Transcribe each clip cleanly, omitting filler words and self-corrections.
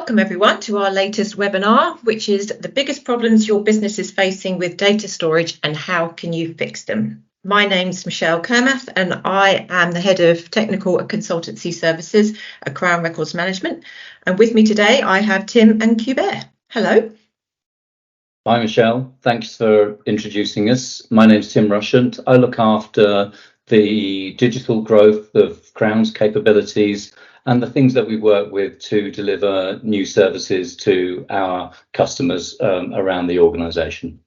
Welcome everyone to our latest webinar, which is the biggest problems your business is facing with data storage and how can you fix them. My name's Michelle Kermath and I am the head of technical and consultancy services at Crown Records Management. And with me today, I have Tim and Kubair. Hello. Hi, Michelle. Thanks for introducing us. My name's Tim Rushent. I look after the digital growth of Crown's capabilities and the things that we work with to deliver new services to our customers around the organisation.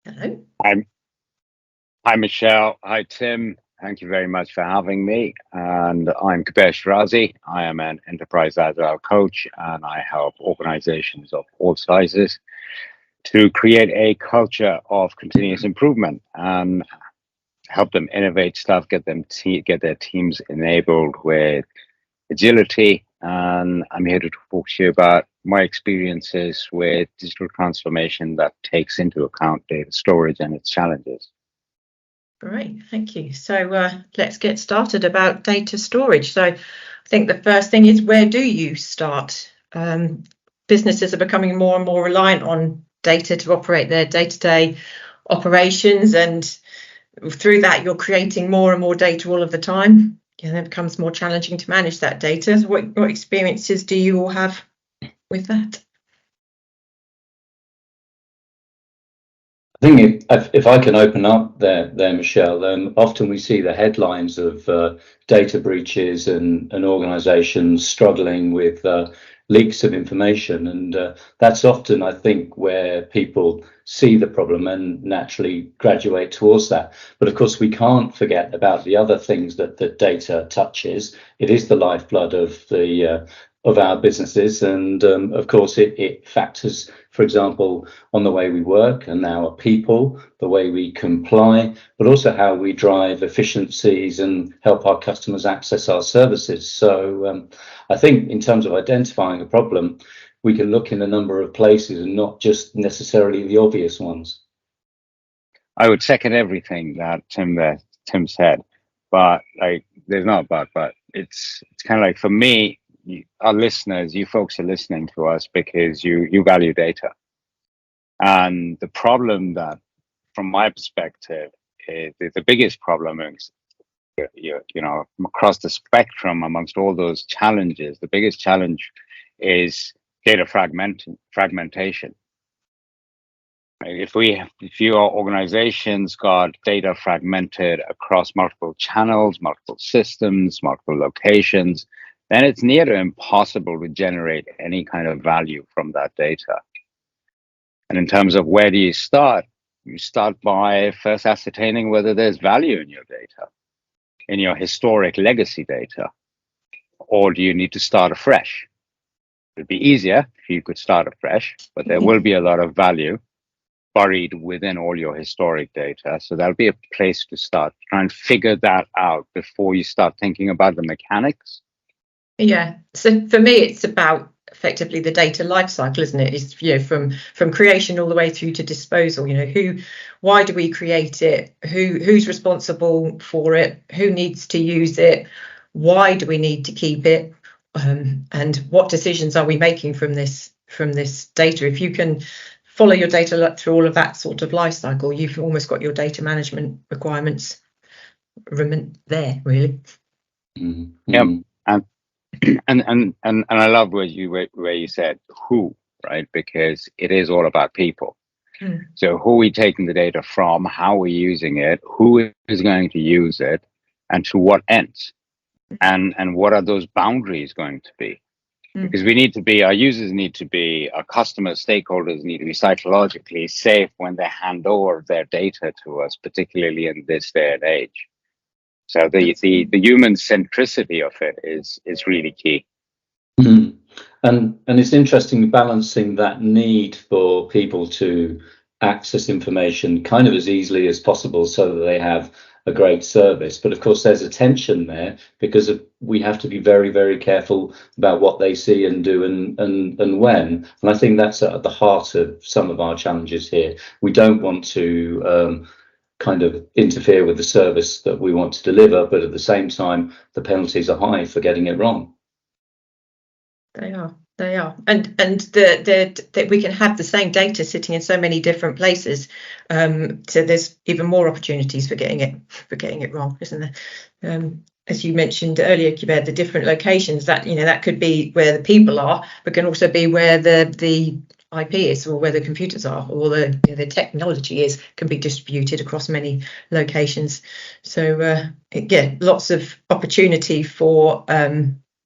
Hello. Hi, Michelle. Hi, Tim. Thank you very much for having me. And I'm Kubair Shirazee. I am an enterprise agile coach, and I help organizations of all sizes to create a culture of continuous improvement and help them innovate stuff, get their teams enabled with agility. And I'm here to talk to you about my experiences with digital transformation that takes into account data storage and its challenges. Great, thank you. So let's get started about data storage. So I think the first thing is, where do you start? Businesses are becoming more and more reliant on data to operate their day-to-day operations, and through that you're creating more and more data all of the time. And it becomes more challenging to manage that data. So what experiences do you all have with that? I think if I can open up there Michelle, often we see the headlines of data breaches and organisations struggling with leaks of information, and that's often, I think, where people see the problem and naturally graduate towards that. But of course, we can't forget about the other things that the data touches. It is the lifeblood of our businesses, and of course it factors, for example, on the way we work and our people, the way we comply, but also how we drive efficiencies and help our customers access our services. So I think in terms of identifying a problem, we can look in a number of places and not just necessarily the obvious ones. I would second everything that Tim said, but there's not but it's kind of like, for me, our listeners, you folks are listening to us because you value data. And the problem that, from my perspective, is the biggest problem is, across the spectrum amongst all those challenges, the biggest challenge is data fragmentation. If your organization's got data fragmented across multiple channels, multiple systems, multiple locations, then it's near to impossible to generate any kind of value from that data. And in terms of where do you start by first ascertaining whether there's value in your data, in your historic legacy data, or do you need to start afresh? It'd be easier if you could start afresh, but there will be a lot of value buried within all your historic data. So that'll be a place to start. Try and figure that out before you start thinking about the mechanics. Yeah, so for me, it's about effectively the data lifecycle, isn't it? It's, from creation all the way through to disposal. Why do we create it? Who's responsible for it? Who needs to use it? Why do we need to keep it? And what decisions are we making from this data? If you can follow your data through all of that sort of life cycle, you've almost got your data management requirements there, really. Mm-hmm. Yeah, and I love where you said who, right? Because it is all about people. So who are we taking the data from? How are we using it? Who is going to use it, and to what ends? And what are those boundaries going to be? Because our users need to be, our customers, stakeholders need to be psychologically safe when they hand over their data to us, particularly in this day and age. So the human centricity of it is really key. Mm-hmm. And it's interesting balancing that need for people to access information kind of as easily as possible so that they have a great service. But of course, there's a tension there because we have to be very, very careful about what they see and do and when. And I think that's at the heart of some of our challenges here. We don't want to kind of interfere with the service that we want to deliver, but at the same time, the penalties are high for getting it wrong. They are, and the we can have the same data sitting in so many different places. So there's even more opportunities for getting it wrong, isn't there? As you mentioned earlier, Kubair, the different locations that could be where the people are, but can also be where the IP is, or where the computers are, or the technology can be distributed across many locations. So lots of opportunity for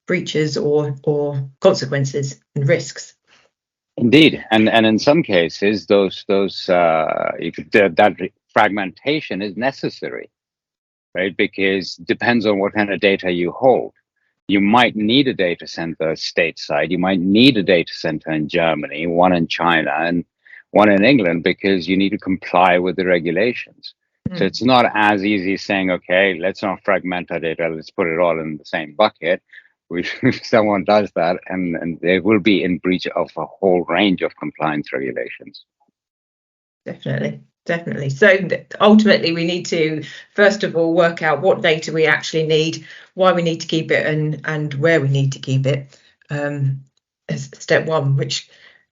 breaches or consequences and risks. Indeed, and in some cases, that fragmentation is necessary, right? Because it depends on what kind of data you hold. You might need a data center stateside. You might need a data center in Germany, one in China, and one in England, because you need to comply with the regulations. So it's not as easy as saying, okay, let's not fragment our data, let's put it all in the same bucket. If someone does that, and they will be in breach of a whole range of compliance regulations. Definitely. So ultimately, we need to first of all work out what data we actually need, why we need to keep it, and where we need to keep it, as step one, which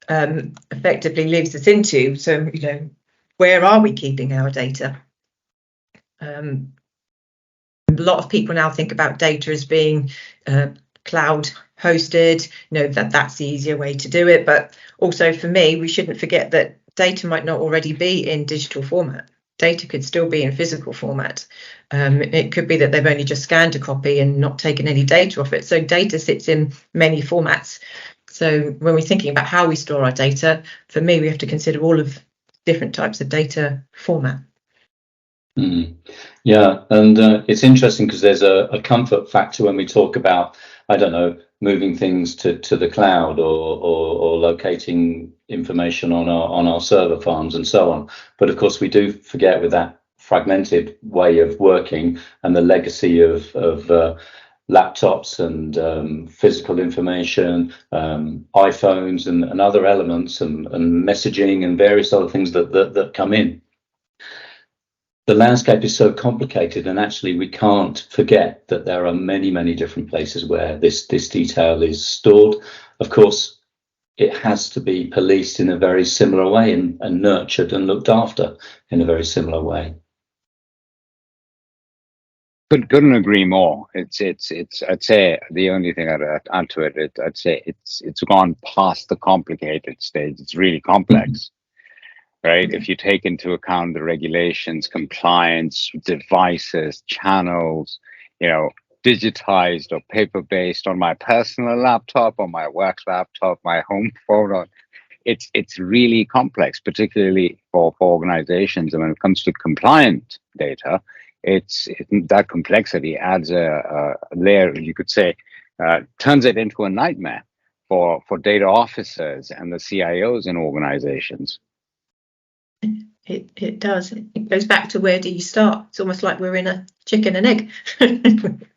effectively leads us into, so where are we keeping our data? A lot of people now think about data as being cloud hosted, that's the easier way to do it. But also for me, we shouldn't forget that data might not already be in digital format. Data could still be in physical format. It could be that they've only just scanned a copy and not taken any data off it. So data sits in many formats. So when we're thinking about how we store our data, for me, we have to consider all of different types of data format. Yeah, and it's interesting because there's a comfort factor when we talk about, I don't know, moving things to the cloud or locating information on our server farms and so on. But of course, we do forget with that fragmented way of working and the legacy of laptops and physical information, iPhones and other elements and messaging and various other things that come in. The landscape is so complicated, and actually we can't forget that there are many, many different places where this detail is stored. Of course, it has to be policed in a very similar way and nurtured and looked after in a very similar way. Couldn't agree more. It's I'd say the only thing I'd add to it, I'd say it's gone past the complicated stage. It's really complex. Right? If you take into account the regulations, compliance, devices, channels, digitized or paper-based on my personal laptop, on my work laptop, my home phone, it's really complex, particularly for organizations. And when it comes to compliant data, that complexity adds a layer, you could say, turns it into a nightmare for data officers and the CIOs in organizations. It does. It goes back to, where do you start? It's almost like we're in a chicken and egg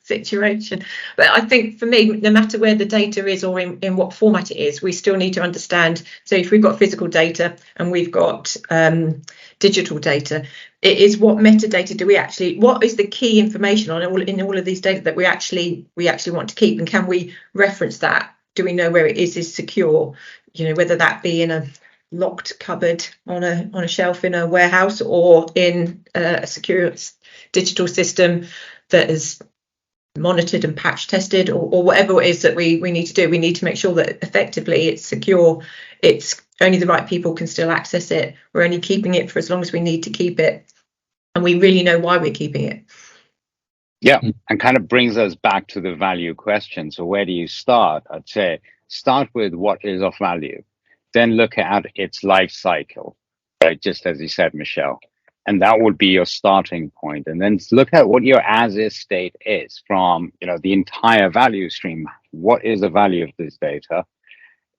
situation. But I think for me, no matter where the data is or in what format it is, we still need to understand. So if we've got physical data and we've got digital data, it is what metadata do we actually, what is the key information in all of these data that we actually want to keep, and can we reference that? Do we know where it is secure? Whether that be in a locked cupboard on a shelf in a warehouse, or in a secure digital system that is monitored and patch tested, or whatever it is that we need to do. We need to make sure that effectively it's secure, it's only the right people can still access it, we're only keeping it for as long as we need to keep it, and we really know why we're keeping it. Yeah, and kind of brings us back to the value question. So where do you start? I'd say start with what is of value. Then look at its life cycle, right? Just as you said, Michelle, and that would be your starting point. And then look at what your as-is state is from, the entire value stream. What is the value of this data?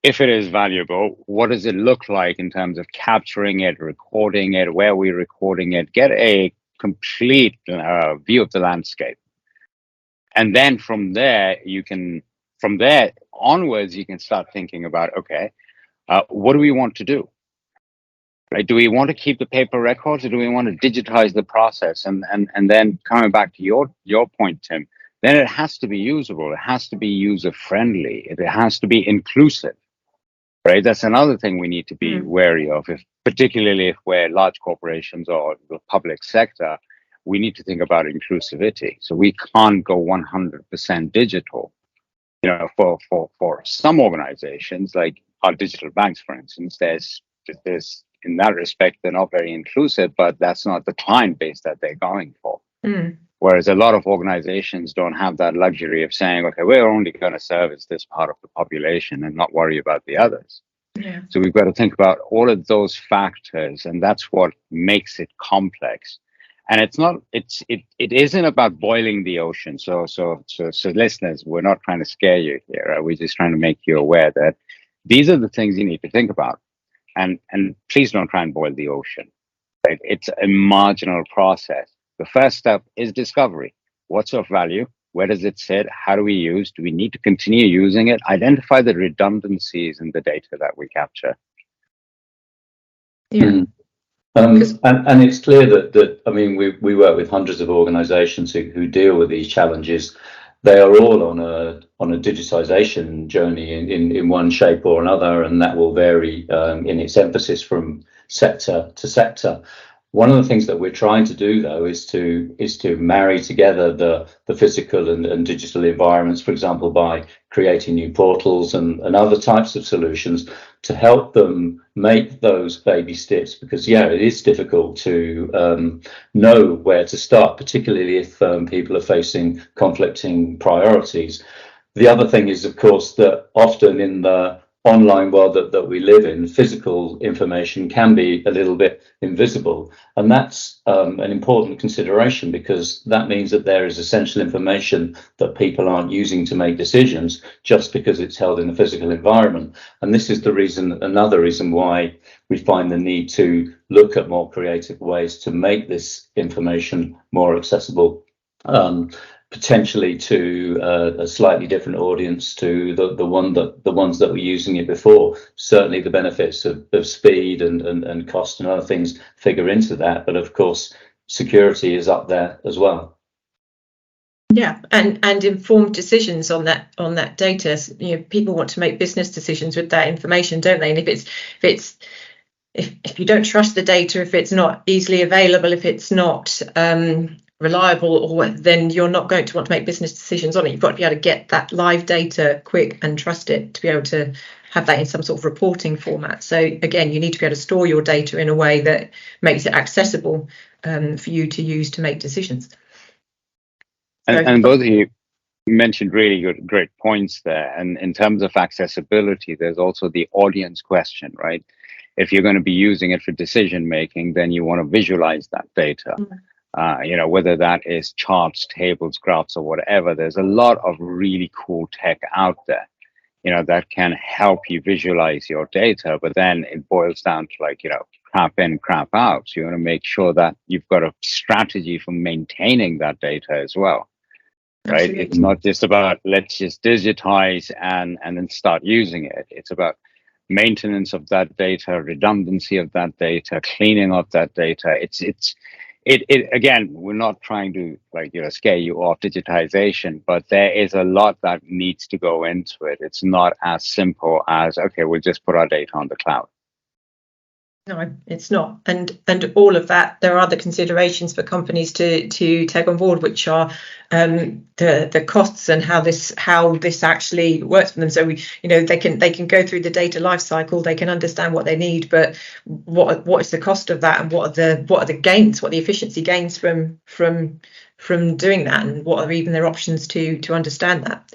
If it is valuable, what does it look like in terms of capturing it, recording it, where we're recording it? Get a complete view of the landscape. And then from there onwards, you can start thinking about, okay, what do we want to do? Right? Do we want to keep the paper records, or do we want to digitize the process? And then coming back to your point, Tim, then it has to be usable. It has to be user friendly. It has to be inclusive, right? That's another thing we need to be wary of, if particularly if we're large corporations or the public sector. We need to think about inclusivity. So we can't go 100% digital. You know, for some organizations, like our digital banks, for instance, there's in that respect, they're not very inclusive, but that's not the client base that they're going for. Whereas a lot of organizations don't have that luxury of saying, okay, we're only going to service this part of the population and not worry about the others. Yeah. So we've got to think about all of those factors, and that's what makes it complex. And it isn't about boiling the ocean. So listeners, we're not trying to scare you here. Right? We're just trying to make you aware that these are the things you need to think about. And please don't try and boil the ocean. Right? It's a marginal process. The first step is discovery. What's of value? Where does it sit? How do we use? Do we need to continue using it? Identify the redundancies in the data that we capture. Yeah. And it's clear that I mean, we work with hundreds of organizations who deal with these challenges. They are all on a digitization journey in one shape or another, and that will vary in its emphasis from sector to sector. One of the things that we're trying to do, though, is to marry together the physical and digital environments, for example, by creating new portals and other types of solutions to help them make those baby steps. Because, yeah, it is difficult to know where to start, particularly if people are facing conflicting priorities. The other thing is, of course, that often in the online world that we live in, physical information can be a little bit invisible, and that's an important consideration, because that means that there is essential information that people aren't using to make decisions just because it's held in the physical environment. And this is another reason why we find the need to look at more creative ways to make this information more accessible, potentially to a slightly different audience to the ones that were using it before. Certainly the benefits of speed and cost and other things figure into that, but of course security is up there as well. Yeah, and informed decisions on that data. You know, people want to make business decisions with that information, don't they? And if you don't trust the data, if it's not easily available, if it's not reliable, then you're not going to want to make business decisions on it. You've got to be able to get that live data quick and trust it to be able to have that in some sort of reporting format. So again, you need to be able to store your data in a way that makes it accessible for you to use to make decisions. And both of you mentioned really great points there. And in terms of accessibility, there's also the audience question, right? If you're going to be using it for decision making, then you want to visualize that data. Whether that is charts, tables, graphs, or whatever. There's a lot of really cool tech out there, that can help you visualize your data. But then it boils down to crap in, crap out. So you want to make sure that you've got a strategy for maintaining that data as well. Right? Absolutely. It's not just about let's just digitize and then start using it. It's about maintenance of that data, redundancy of that data, cleaning up that data. It again, we're not trying to scare you off digitization, but there is a lot that needs to go into it. It's not as simple as, okay, we'll just put our data on the cloud. No, it's not. And all of that, there are other considerations for companies to take on board, which are the costs and how this actually works for them. So they can go through the data life cycle, they can understand what they need, but what is the cost of that, and what are the gains, what are the efficiency gains from doing that, and what are even their options to understand that.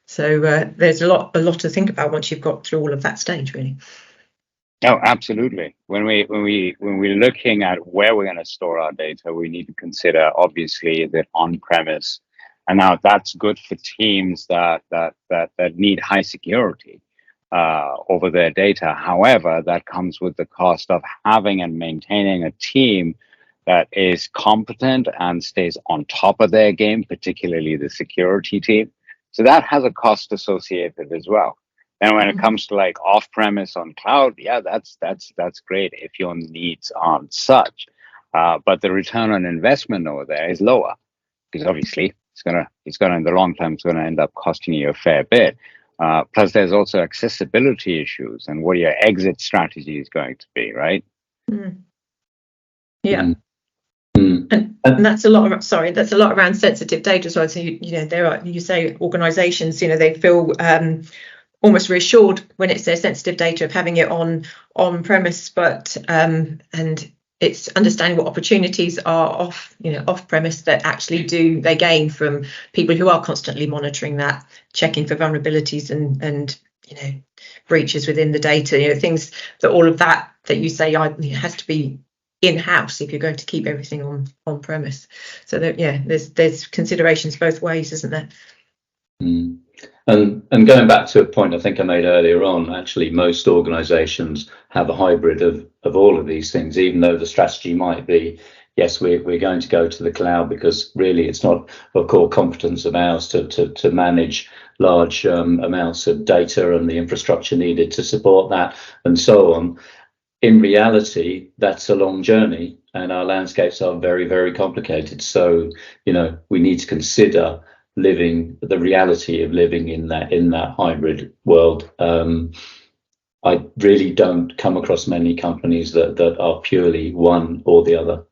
So there's a lot to think about once you've got through all of that stage, really. Oh, absolutely. When we're looking at where we're going to store our data, we need to consider obviously the on-premise, and now that's good for teams that need high security over their data. However, that comes with the cost of having and maintaining a team that is competent and stays on top of their game, particularly the security team. So that has a cost associated as well. And when it comes to off-premise on cloud, yeah, that's great if your needs aren't such. But the return on investment over there is lower, because obviously it's gonna in the long term, it's gonna end up costing you a fair bit. Plus, there's also accessibility issues and what your exit strategy is going to be, right? Mm. Yeah. Mm. Mm. And that's a lot of, sorry, that's a lot around sensitive data as well. So there are, you say organisations, they feel almost reassured when it's their sensitive data of having it on premise, but and it's understanding what opportunities are off premise that actually they gain from people who are constantly monitoring that, checking for vulnerabilities and breaches within the data, things that all of that you say has to be in-house if you're going to keep everything on premise. So that, there's considerations both ways, isn't there? Mm. And going back to a point I think I made earlier on, actually most organizations have a hybrid of all of these things, even though the strategy might be, yes, we're going to go to the cloud because really it's not a core competence of ours to manage large amounts of data and the infrastructure needed to support that and so on. In reality, that's a long journey and our landscapes are very, very complicated. So, we need to consider the reality of living in that hybrid world. I really don't come across many companies that are purely one or the other.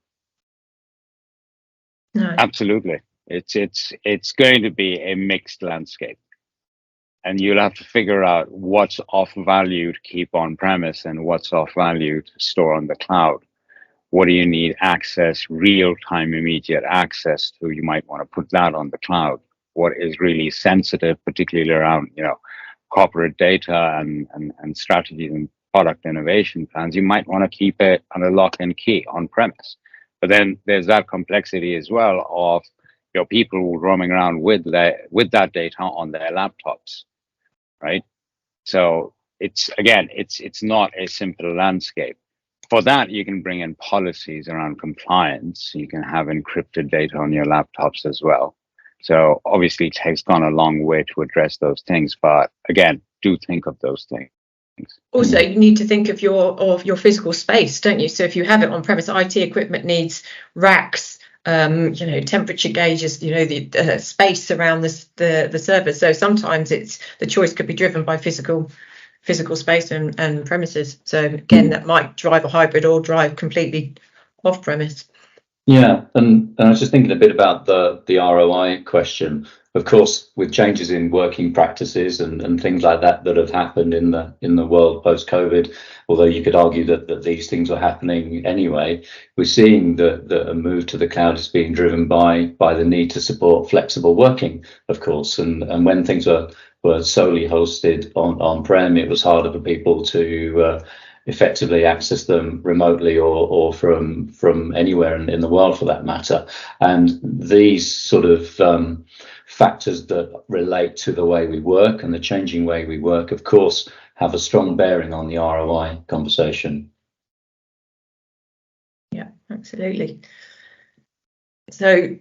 No. Absolutely. It's going to be a mixed landscape. And you'll have to figure out what's of value to keep on premise and what's of value to store on the cloud. What do you need access, real-time immediate access to? You might want to put that on the cloud. What is really sensitive, particularly around, corporate data and strategies and product innovation plans, you might want to keep it under lock and key on premise. But then there's that complexity as well of people roaming around with that data on their laptops, right? So it's not a simple landscape. For that, you can bring in policies around compliance. You can have encrypted data on your laptops as well. So obviously, tech's gone a long way to address those things. But again, do think of those things. Also, you need to think of your physical space, don't you? So if you have it on premise, IT equipment needs racks, temperature gauges, the space around the server. So sometimes the choice could be driven by physical space and premises. So again, that might drive a hybrid or drive completely off premise. Yeah, and I was just thinking a bit about the ROI question. Of course, with changes in working practices and things like that have happened in the world post-COVID, although you could argue that these things are happening anyway, we're seeing that a move to the cloud is being driven by the need to support flexible working, of course. And when things were solely hosted on-prem, it was harder for people to effectively access them remotely or from anywhere in the world for that matter. And these sort of factors that relate to the way we work and the changing way we work, of course, have a strong bearing on the ROI conversation. Yeah, absolutely. So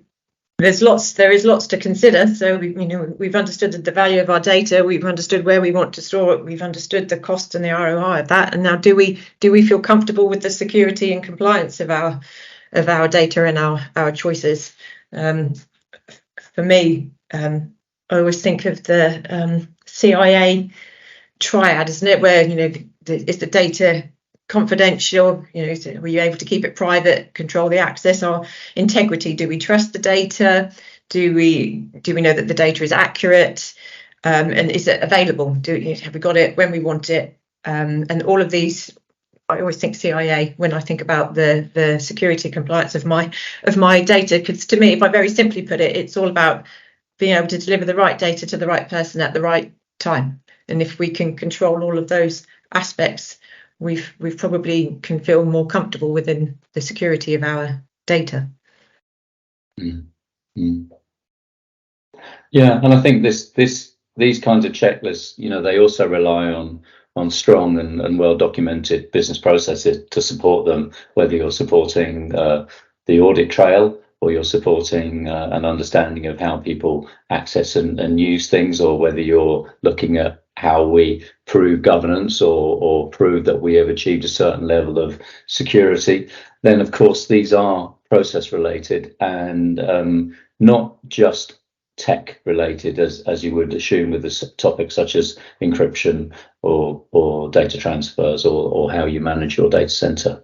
there is lots to consider. So we've understood the value of our data, we've understood where we want to store it, we've understood the cost and the ROI of that, and now do we feel comfortable with the security and compliance of our data and our choices? For me, I always think of the CIA triad, isn't it, where is the data confidential? Were you able to keep it private, control the access, or integrity? Do we trust the data? Do we know that the data is accurate? And is it available? Have we got it when we want it? And all of these, I always think CIA when I think about the security compliance of my data, because to me, if I very simply put it, it's all about being able to deliver the right data to the right person at the right time. And if we can control all of those aspects, we've probably can feel more comfortable within the security of our data. Mm-hmm. Yeah, and I think these kinds of checklists, they also rely on strong and well documented business processes to support them, whether you're supporting the audit trail or you're supporting an understanding of how people access and use things, or whether you're looking at how we prove governance or prove that we have achieved a certain level of security. Then, of course, these are process related and not just tech related as you would assume with a topic such as encryption or data transfers or how you manage your data center.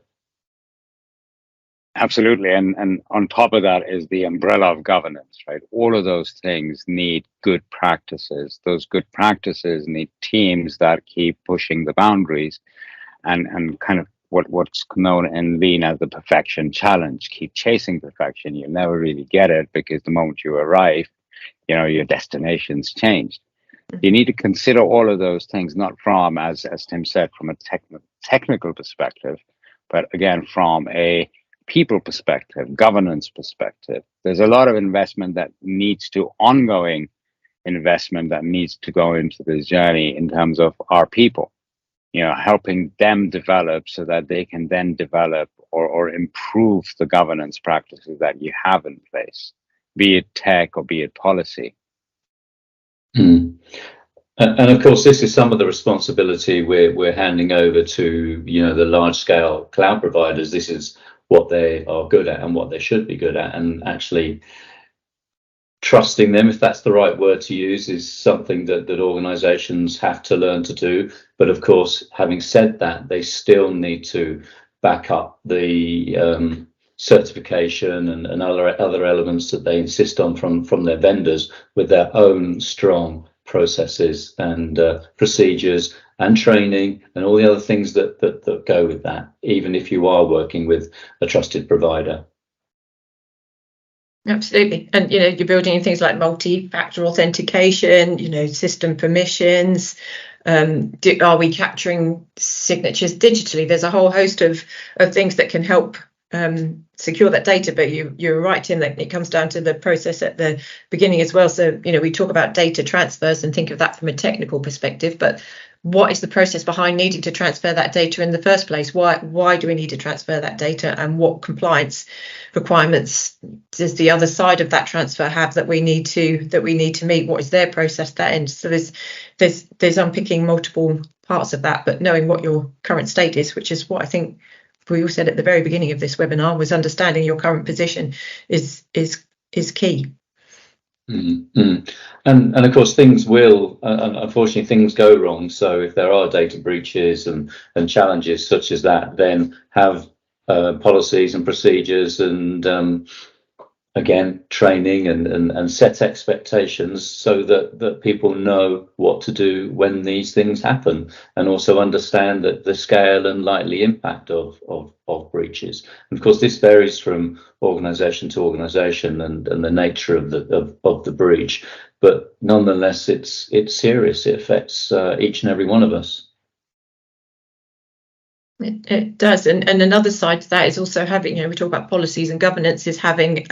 Absolutely. And on top of that is the umbrella of governance, right? All of those things need good practices. Those good practices need teams that keep pushing the boundaries and kind of what's known in lean as the perfection challenge. Keep chasing perfection. You'll never really get it because the moment you arrive, your destination's changed. You need to consider all of those things, not from, as Tim said, from a technical perspective, but again, from a people perspective, governance perspective. There's a lot of ongoing investment that needs to go into this journey in terms of our people, helping them develop so that they can then develop or improve the governance practices that you have in place, be it tech or be it policy. Mm. And of course, this is some of the responsibility we're handing over to the large scale cloud providers. This is what they are good at and what they should be good at, and actually trusting them, if that's the right word to use, is something that organizations have to learn to do. But of course, having said that, they still need to back up the certification and other elements that they insist on from their vendors with their own strong processes and procedures and training and all the other things that go with that, even if you are working with a trusted provider. Absolutely. And you're building in things like multi-factor authentication, system permissions. Are we capturing signatures digitally? There's a whole host of things that can help secure that data, but you're right, Tim, that it comes down to the process at the beginning as well. So we talk about data transfers and think of that from a technical perspective, but what is the process behind needing to transfer that data in the first place? Why do we need to transfer that data, and what compliance requirements does the other side of that transfer have that we need to meet? What is their process that ends? So there's unpicking multiple parts of that, but knowing what your current state is, which is what I think we all said at the very beginning of this webinar, was understanding your current position is key. Mm-hmm. And of course things will unfortunately things go wrong, so if there are data breaches and challenges such as that, then have policies and procedures and again training and set expectations so that people know what to do when these things happen, and also understand that the scale and likely impact of breaches. And of course this varies from organization to organization and the nature of the breach, but nonetheless it's serious. It affects each and every one of us. It does, and another side to that is also having, we talk about policies and governance, is having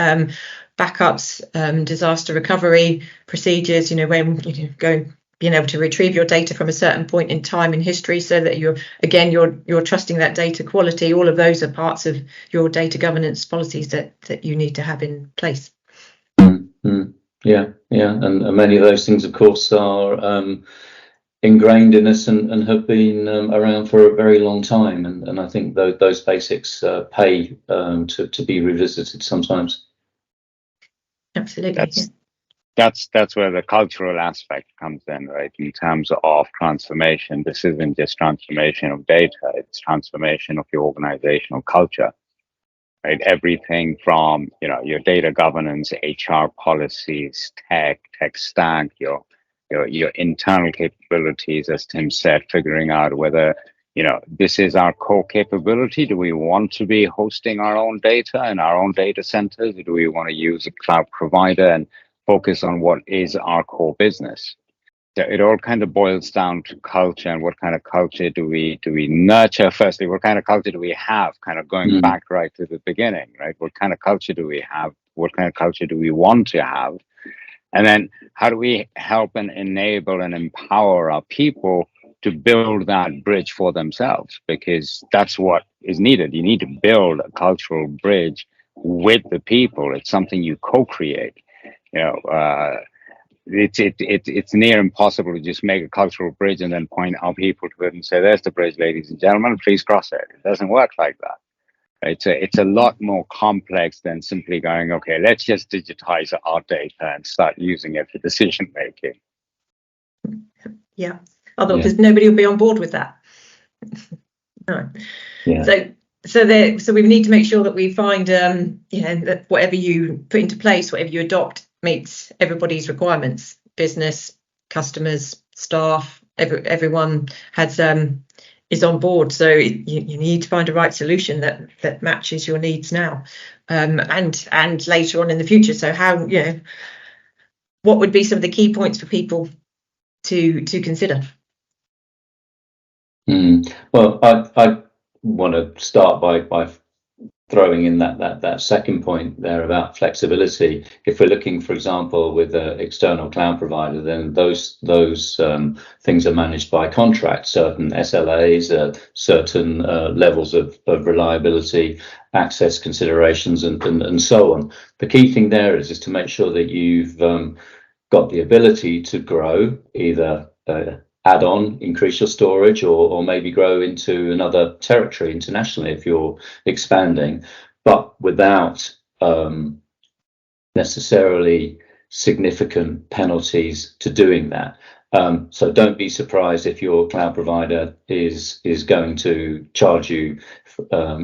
backups, disaster recovery procedures, when being able to retrieve your data from a certain point in time in history, so that you're trusting that data quality. All of those are parts of your data governance policies that you need to have in place. Mm-hmm. Yeah, and many of those things, of course, are ingrained in us and have been around for a very long time, and I think those basics pay to be revisited sometimes. Absolutely. That's where the cultural aspect comes in, right? In terms of transformation, this isn't just transformation of data; it's transformation of your organizational culture, right? Everything from your data governance, HR policies, tech stack, your internal capabilities, as Tim said, figuring out whether this is our core capability. Do we want to be hosting our own data in our own data centers, or do we want to use a cloud provider and focus on what is our core business? So it all kind of boils down to culture, and what kind of culture do we nurture? Firstly, what kind of culture do we have? Kind of going back right to the beginning, right? What kind of culture do we have? What kind of culture do we want to have? And then how do we help and enable and empower our people to build that bridge for themselves? Because that's what is needed. You need to build a cultural bridge with the people. It's something you co-create. It's near impossible to just make a cultural bridge and then point our people to it and say, "There's the bridge, ladies and gentlemen, please cross it." It doesn't work like that. Right? So it's a lot more complex than simply going, okay, let's just digitize our data and start using it for decision making. Yeah. Otherwise, nobody will be on board with that. No. Yeah. So we need to make sure that we find, that whatever you put into place, whatever you adopt, meets everybody's requirements. Business, customers, staff, everyone is on board. So you need to find a right solution that matches your needs now, and later on in the future. So how, what would be some of the key points for people to consider? Well, I want to start by throwing in that second point there about flexibility. If we're looking, for example, with an external cloud provider, then those things are managed by contract, certain SLAs, certain levels of reliability, access considerations, and so on. The key thing there is to make sure that you've got the ability to grow, either add on, increase your storage, or maybe grow into another territory internationally if you're expanding, but without necessarily significant penalties to doing that. So don't be surprised if your cloud provider is going to charge you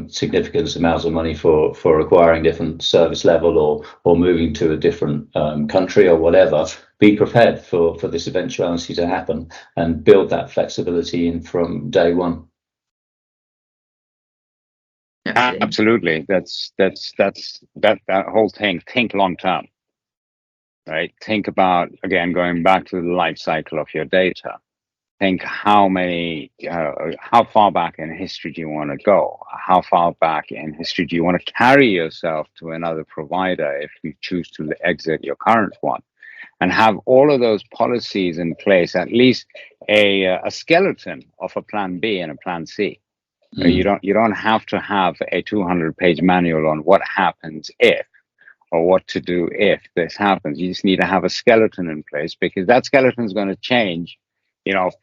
significant amounts of money for acquiring different service level or moving to a different country or whatever. Be prepared for this eventuality to happen and build that flexibility in from day one. Absolutely. That's that whole thing. Think long term. Right? Think about, again, going back to the life cycle of your data. Think how far back in history do you want to go? How far back in history do you want to carry yourself to another provider if you choose to exit your current one? And have all of those policies in place, at least a skeleton of a plan B and a plan C. You don't have to have a 200-page manual on what happens if, or what to do if this happens. You just need to have a skeleton in place, because that skeleton is going to change,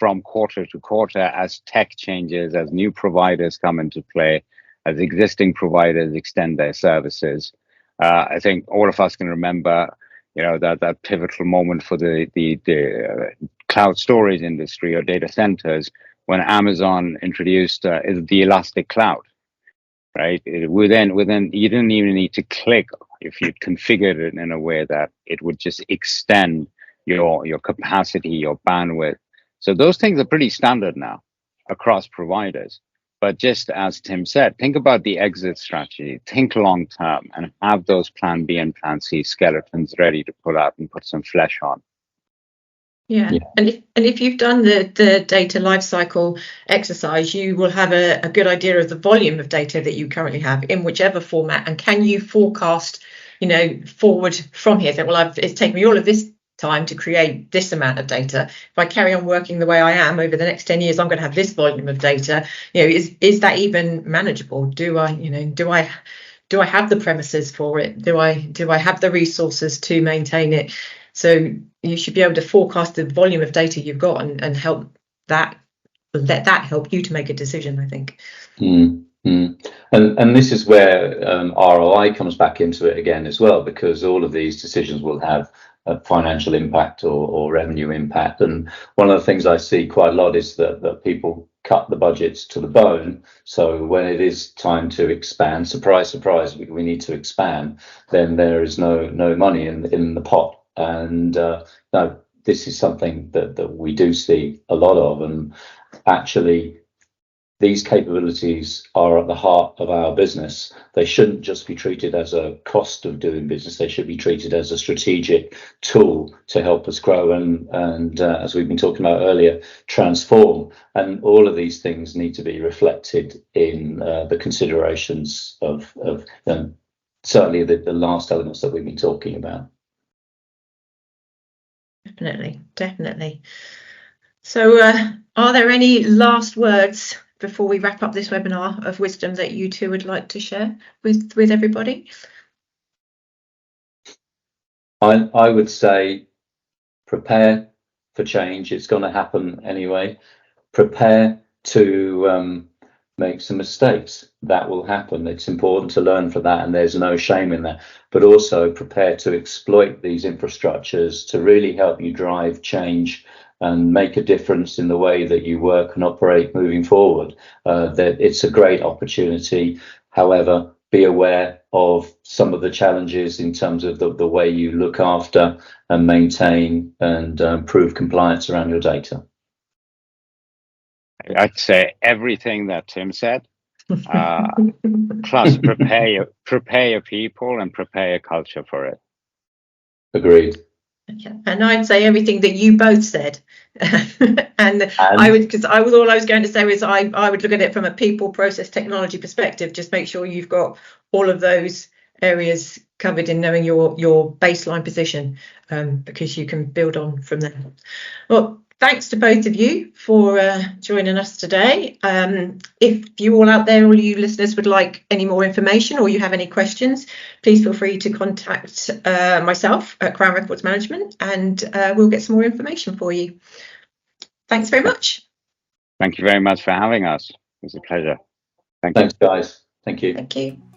from quarter to quarter as tech changes, as new providers come into play, as existing providers extend their services. I think all of us can remember, that pivotal moment for the cloud storage industry or data centers when Amazon introduced the elastic cloud. Right? Within you didn't even need to click if you configured it in a way that it would just extend your capacity, your bandwidth. So those things are pretty standard now across providers. But just as Tim said, think about the exit strategy, think long term, and have those plan B and plan C skeletons ready to pull out and put some flesh on. Yeah. And if you've done the data lifecycle exercise, you will have a good idea of the volume of data that you currently have in whichever format, and can you forecast, forward from here. So, well, it's taken me all of this time to create this amount of data. If I carry on working the way I am over the next 10 years, I'm going to have this volume of data. Is that even manageable? Do I have the premises for it? Do I have the resources to maintain it? So you should be able to forecast the volume of data you've got and let that help you to make a decision, I think. And this is where ROI comes back into it again as well, because all of these decisions will have a financial impact or revenue impact. And one of the things I see quite a lot is that people cut the budgets to the bone. So when it is time to expand, surprise, surprise, we need to expand, then there is no money in the pot. And no, this is something that we do see a lot of. And actually, these capabilities are at the heart of our business. They shouldn't just be treated as a cost of doing business. They should be treated as a strategic tool to help us grow and as we've been talking about earlier, transform. And all of these things need to be reflected in the considerations of certainly the last elements that we've been talking about. Definitely. So are there any last words before we wrap up this webinar of wisdom that you two would like to share with everybody? I would say prepare for change. It's going to happen anyway. Prepare to make some mistakes. That will happen. It's important to learn from that, and there's no shame in that. But also prepare to exploit these infrastructures to really help you drive change and make a difference in the way that you work and operate moving forward. That it's a great opportunity. However, be aware of some of the challenges in terms of the way you look after and maintain and improve compliance around your data. I'd say everything that Tim said, plus prepare your people and prepare your culture for it. Agreed. Okay. And I'd say everything that you both said. and I would, because all I was going to say is I would look at it from a people, process, technology perspective. Just make sure you've got all of those areas covered in knowing your baseline position, because you can build on from there. Well, thanks to both of you for joining us today. If you all out there, all you listeners, would like any more information or you have any questions, please feel free to contact myself at Crown Records Management, and we'll get some more information for you. Thanks very much. Thank you very much for having us. It was a pleasure. Thanks, guys. Thank you. Thank you.